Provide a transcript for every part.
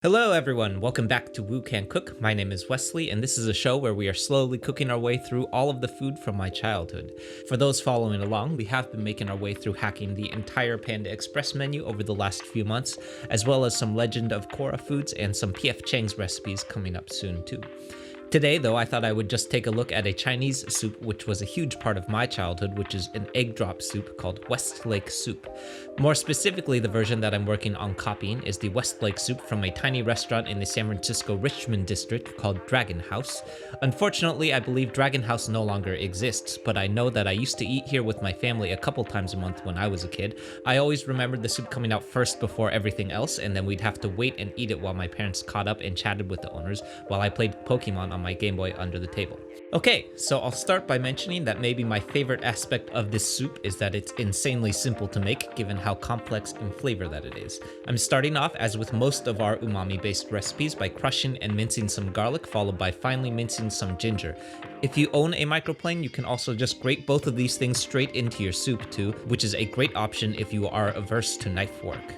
Hello everyone, welcome back to Woo Can Cook. My name is Wesley and this is a show where we are slowly cooking our way through all of the food from my childhood. For those following along, we have been making our way through hacking the entire Panda Express menu over the last few months, as well as some Legend of Korra foods and some PF Chang's recipes coming up soon too. Today, though, I thought I would just take a look at a Chinese soup which was a huge part of my childhood, which is an egg drop soup called Westlake soup. More specifically, the version that I'm working on copying is the Westlake soup from a tiny restaurant in the San Francisco Richmond district called Dragon House. Unfortunately, I believe Dragon House no longer exists, but I know that I used to eat here with my family a couple times a month when I was a kid. I always remembered the soup coming out first before everything else, and then we'd have to wait and eat it while my parents caught up and chatted with the owners while I played Pokemon on my Game Boy under the table. Okay, so I'll start by mentioning that maybe my favorite aspect of this soup is that it's insanely simple to make given how complex in flavor that it is. I'm starting off, as with most of our umami-based recipes, by crushing and mincing some garlic, followed by finely mincing some ginger. If you own a microplane, you can also just grate both of these things straight into your soup too, which is a great option if you are averse to knife work.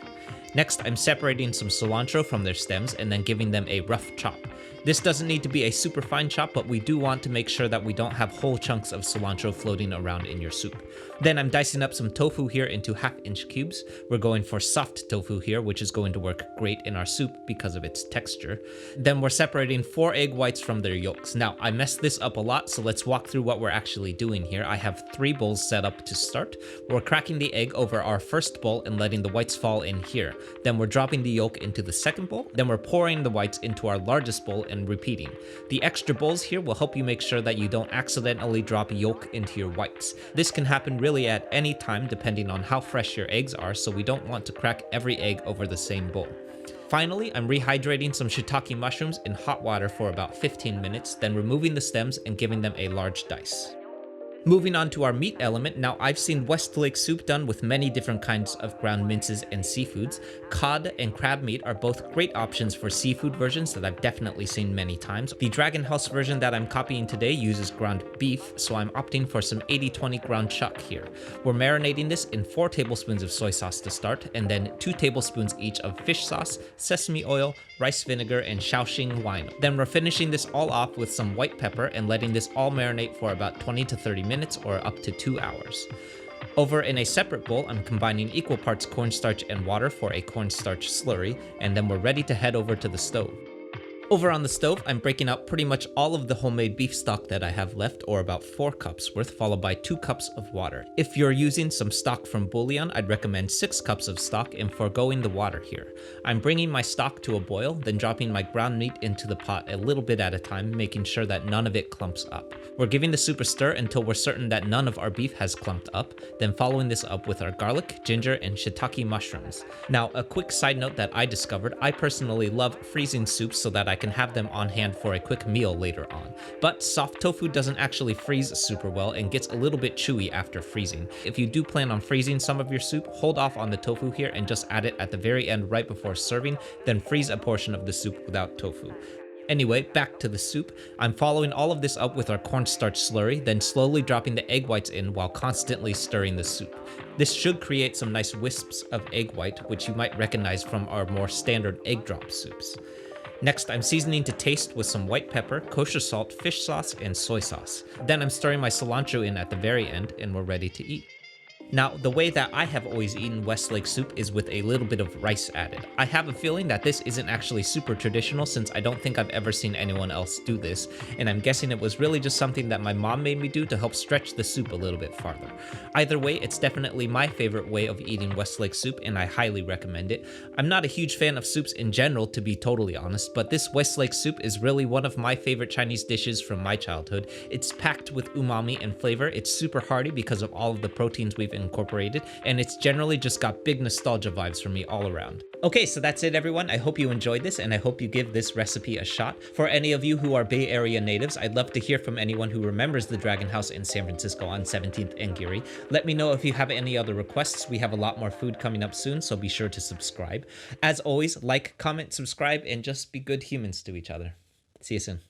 Next, I'm separating some cilantro from their stems and then giving them a rough chop. This doesn't need to be a super fine chop, but we do want to make sure that we don't have whole chunks of cilantro floating around in your soup. Then I'm dicing up some tofu here into half-inch cubes. We're going for soft tofu here, which is going to work great in our soup because of its texture. Then we're separating 4 egg whites from their yolks. Now, I messed this up a lot, so let's walk through what we're actually doing here. I have 3 bowls set up to start. We're cracking the egg over our first bowl and letting the whites fall in here. Then we're dropping the yolk into the second bowl. Then we're pouring the whites into our largest bowl and repeating. The extra bowls here will help you make sure that you don't accidentally drop yolk into your whites. This can happen really at any time depending on how fresh your eggs are, so we don't want to crack every egg over the same bowl. Finally, I'm rehydrating some shiitake mushrooms in hot water for about 15 minutes, then removing the stems and giving them a large dice. Moving on to our meat element, now I've seen Westlake soup done with many different kinds of ground minces and seafoods. Cod and crab meat are both great options for seafood versions that I've definitely seen many times. The Dragon House version that I'm copying today uses ground beef, so I'm opting for some 80-20 ground chuck here. We're marinating this in 4 tablespoons of soy sauce to start, and then 2 tablespoons each of fish sauce, sesame oil, rice vinegar, and Shaoxing wine. Then we're finishing this all off with some white pepper and letting this all marinate for about 20 to 30 minutes or up to 2 hours. Over in a separate bowl, I'm combining equal parts cornstarch and water for a cornstarch slurry, and then we're ready to head over to the stove. Over on the stove, I'm breaking out pretty much all of the homemade beef stock that I have left, or about 4 cups worth, followed by 2 cups of water. If you're using some stock from bouillon, I'd recommend 6 cups of stock and foregoing the water here. I'm bringing my stock to a boil, then dropping my ground meat into the pot a little bit at a time, making sure that none of it clumps up. We're giving the soup a stir until we're certain that none of our beef has clumped up, then following this up with our garlic, ginger, and shiitake mushrooms. Now, a quick side note that I discovered, I personally love freezing soups so that I can have them on hand for a quick meal later on. But soft tofu doesn't actually freeze super well and gets a little bit chewy after freezing. If you do plan on freezing some of your soup, hold off on the tofu here and just add it at the very end right before serving, then freeze a portion of the soup without tofu. Anyway, back to the soup. I'm following all of this up with our cornstarch slurry, then slowly dropping the egg whites in while constantly stirring the soup. This should create some nice wisps of egg white, which you might recognize from our more standard egg drop soups. Next, I'm seasoning to taste with some white pepper, kosher salt, fish sauce, and soy sauce. Then I'm stirring my cilantro in at the very end, and we're ready to eat. Now, the way that I have always eaten Westlake soup is with a little bit of rice added. I have a feeling that this isn't actually super traditional since I don't think I've ever seen anyone else do this, and I'm guessing it was really just something that my mom made me do to help stretch the soup a little bit farther. Either way, it's definitely my favorite way of eating Westlake soup, and I highly recommend it. I'm not a huge fan of soups in general, to be totally honest, but this Westlake soup is really one of my favorite Chinese dishes from my childhood. It's packed with umami and flavor, it's super hearty because of all of the proteins we've incorporated, and it's generally just got big nostalgia vibes for me all around. Okay, so that's it everyone. I hope you enjoyed this, and I hope you give this recipe a shot. For any of you who are Bay Area natives, I'd love to hear from anyone who remembers the Dragon House in San Francisco on 17th and Geary. Let me know if you have any other requests. We have a lot more food coming up soon, so be sure to subscribe. As always, like, comment, subscribe, and just be good humans to each other. See you soon.